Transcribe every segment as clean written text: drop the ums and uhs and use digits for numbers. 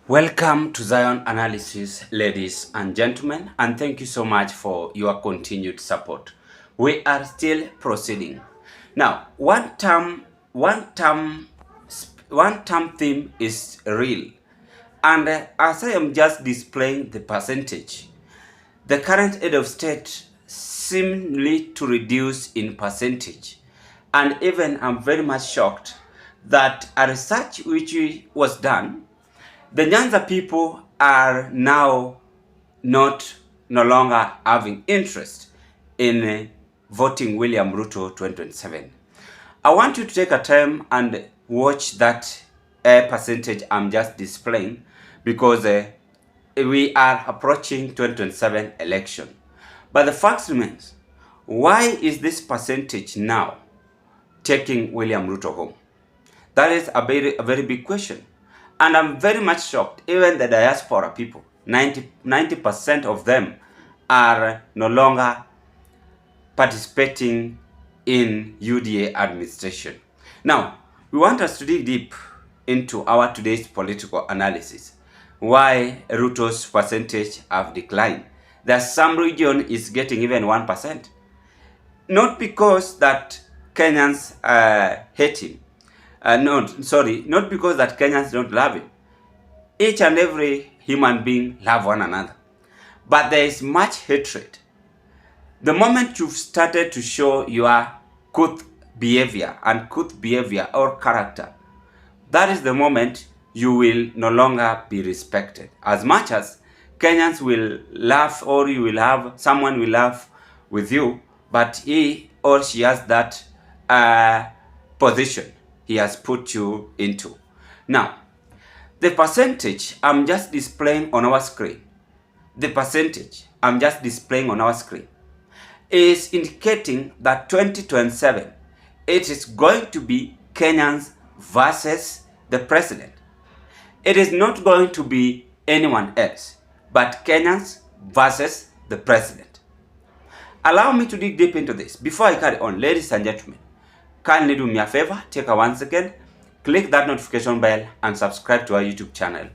Welcome to Zion Analysis, ladies and gentlemen, and thank you so much for your continued support. We are still proceeding. Now, one term theme is real, and as I am just displaying the percentage, the current head of state seemingly to reduce in percentage, and even I'm very much shocked that a research which was done, the Nyanza people are now no longer having interest in voting William Ruto 2027. I want you to take a time and watch that percentage I'm just displaying, because we are approaching 2027 election. But the fact remains, why is this percentage now taking William Ruto home? That is a very big question. And I'm very much shocked. Even the diaspora people, 90% of them are no longer participating in UDA administration. Now, we want us to dig deep into our today's political analysis. Why Ruto's percentage have declined. That some region is getting even 1%. Not because that Kenyans hate him. Not because that Kenyans don't love him. Each and every human being love one another. But there is much hatred. The moment you've started to show your good behavior or character, that is the moment you will no longer be respected. As much as Kenyans will laugh, or you will have someone will laugh with you, but he or she has that position he has put you into. Now, the percentage I'm just displaying on our screen, is indicating that 2027, it is going to be Kenyans versus the president. It is not going to be anyone else, but Kenyans versus the president. Allow me to dig deep into this. Before I carry on, ladies and gentlemen, kindly do me a favor, take a 1 second, click that notification bell and subscribe to our YouTube channel.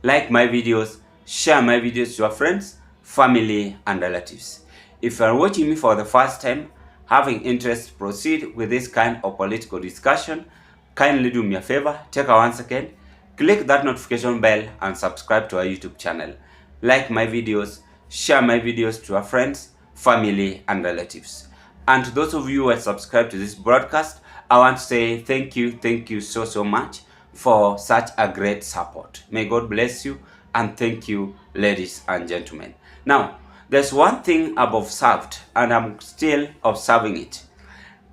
Like my videos, share my videos to your friends, family and relatives. If you are watching me for the first time, having interest to proceed with this kind of political discussion, kindly do me a favor, take a 1 second, click that notification bell and subscribe to our YouTube channel. Like my videos, share my videos to your friends, family and relatives. And to those of you who are subscribed to this broadcast, I want to say thank you so much for such a great support. May God bless you, and thank you, ladies and gentlemen. Now, there's one thing I've observed, and I'm still observing it.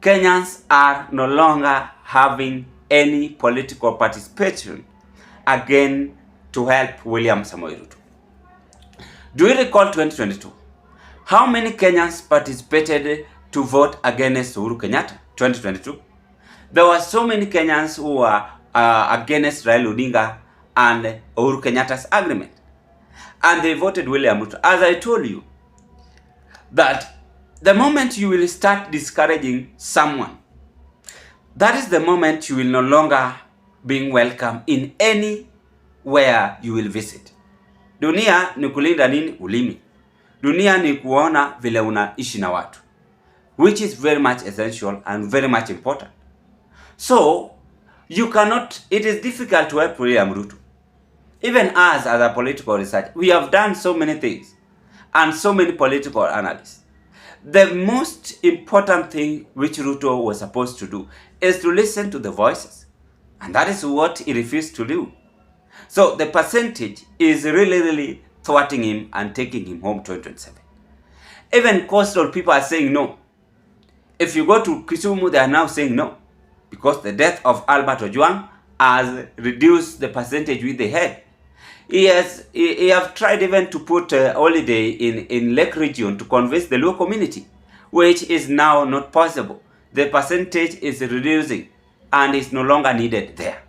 Kenyans are no longer having any political participation again to help William Samoei Ruto. Do you recall 2022? How many Kenyans participated to vote against Uhuru Kenyatta 2022? There were so many Kenyans who were against Raila Odinga and Uhuru Kenyatta's agreement, and they voted William Ruto. As I told you, that the moment you will start discouraging someone, that is the moment you will no longer being welcome in anywhere you will visit. Dunia ni kulinda nini? Ulimi. Dunia ni kuona vile unaishi na watu, which is very much essential and very much important. So, you cannot, it is difficult to help William Ruto. Even us as a political researcher, we have done so many things and so many political analysts. The most important thing which Ruto was supposed to do is to listen to the voices. And that is what he refused to do. So the percentage is really thwarting him and taking him home 2027. Even coastal people are saying no. If you go to Kisumu, they are now saying no, because the death of Albert Ojwang has reduced the percentage which they had. He have tried even to put a holiday in Lake region to convince the local community, which is now not possible. The percentage is reducing and is no longer needed there.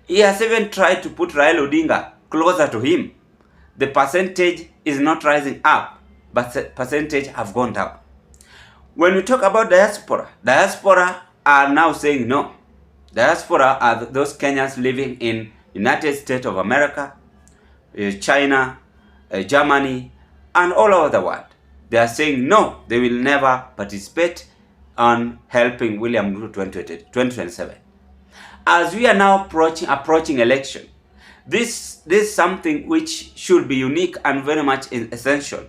He has even tried to put Raila Odinga closer to him. The percentage is not rising up, but the percentage have gone down. When we talk about diaspora are now saying no. Diaspora are those Kenyans living in United States of America, China, Germany, and all over the world. They are saying no, they will never participate on helping William Ruto 2027. As we are now approaching election, this is something which should be unique and very much essential,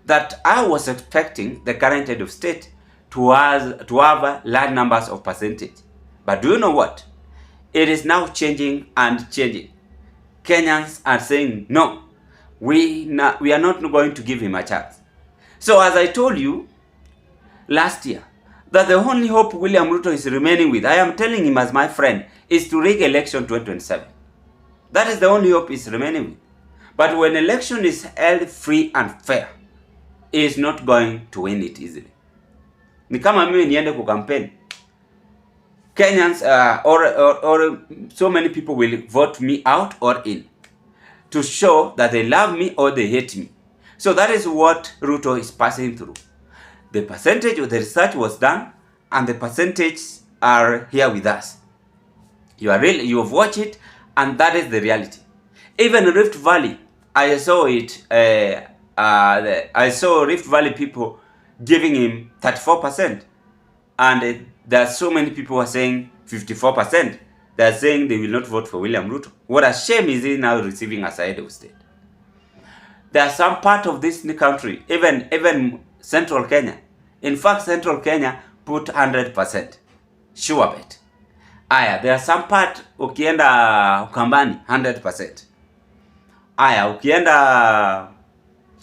that I was expecting the current head of state to have large numbers of percentage. But do you know what? It is now changing and changing. Kenyans are saying, no, we are not going to give him a chance. So as I told you last year, that the only hope William Ruto is remaining with, I am telling him as my friend, is to rig election 2027. That is the only hope he's remaining with. But when election is held free and fair, he is not going to win it easily. Ni kama mimi niende ku campaign, Kenyans or so many people will vote me out or in to show that they love me or they hate me. So that is what Ruto is passing through. The percentage of the research was done, and the percentages are here with us. You have watched it, and that is the reality. Even Rift Valley, I saw it. I saw Rift Valley people giving him 34%, and there are so many people who are saying 54%. They are saying they will not vote for William Ruto. What a shame is he now receiving as a head of state. There are some part of this country, even Central Kenya. In fact, Central Kenya put 100%. Sure bet. Aya, there are some part ukienda Ukambani 100%. Aya, ukienda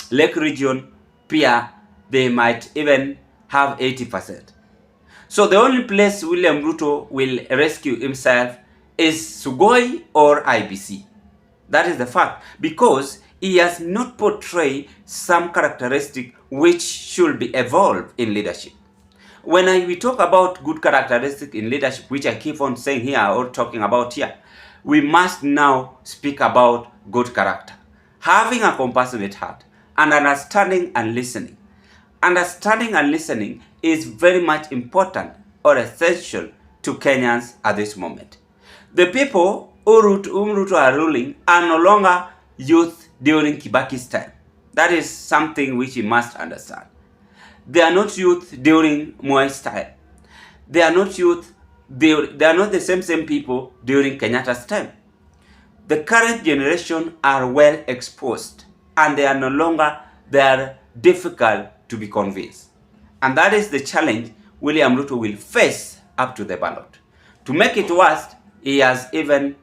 Lake region pia they might even have 80%. So the only place William Ruto will rescue himself is Sugoi or IBC. That is the fact, because he has not portrayed some characteristic which should be evolved in leadership. When we talk about good characteristic in leadership, which I keep on saying here or talking about here, we must now speak about good character. Having a compassionate heart and understanding and listening. Understanding and listening is very much important or essential to Kenyans at this moment. The people whom Ruto are ruling are no longer youth during Kibaki's time. That is something which you must understand. They are not youth during Moi's time. They are not youth, they are not the same people during Kenyatta's time. The current generation are well exposed, and they are difficult to be convinced. And that is the challenge William Ruto will face up to the ballot. To make it worse, he has even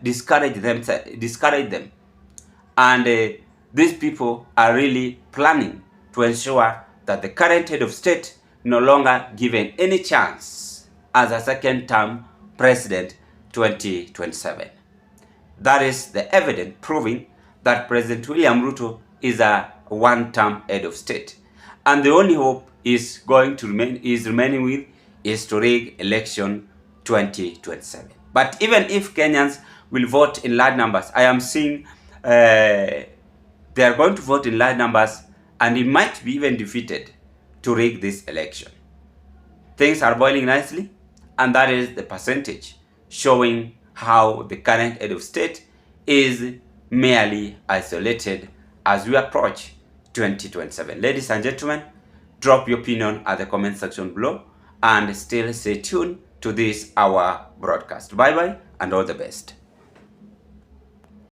discouraged them. And these people are really planning to ensure that the current head of state no longer given any chance as a second-term president 2027. That is the evidence proving that President William Ruto is a one-term head of state, and the only hope is remaining with is to rig election 2027. But even if Kenyans will vote in large numbers, I am seeing they are going to vote in large numbers, and it might be even defeated to rig this election. Things are boiling nicely, and that is the percentage showing how the current head of state is merely isolated as we approach 2027. Ladies and gentlemen, drop your opinion at the comment section below, and still stay tuned to this our broadcast. Bye bye and all the best.